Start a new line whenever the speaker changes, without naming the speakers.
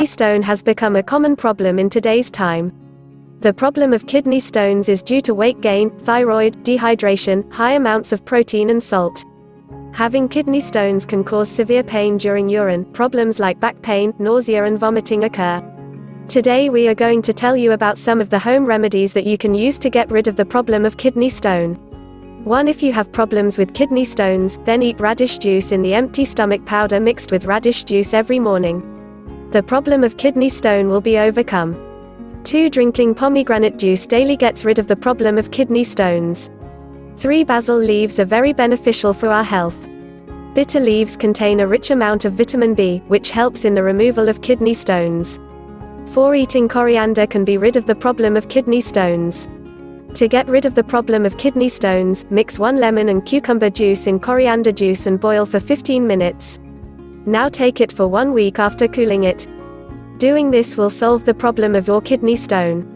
Kidney stone has become a common problem in today's time. The problem of kidney stones is due to weight gain, thyroid, dehydration, high amounts of protein and salt. Having kidney stones can cause severe pain during urine. Problems like back pain, nausea and vomiting occur. Today we are going to tell you about some of the home remedies that you can use to get rid of the problem of kidney stone. 1. If you have problems with kidney stones, then eat radish juice in the empty stomach powder mixed with radish juice every morning. The problem of kidney stone will be overcome. 2. Drinking pomegranate juice daily gets rid of the problem of kidney stones. 3. Basil leaves are very beneficial for our health. Bitter leaves contain a rich amount of vitamin B, which helps in the removal of kidney stones. 4. Eating coriander can be rid of the problem of kidney stones. To get rid of the problem of kidney stones, mix 1 lemon and cucumber juice in coriander juice and boil for 15 minutes. Now take it for 1 week after cooling it. Doing this will solve the problem of your kidney stone.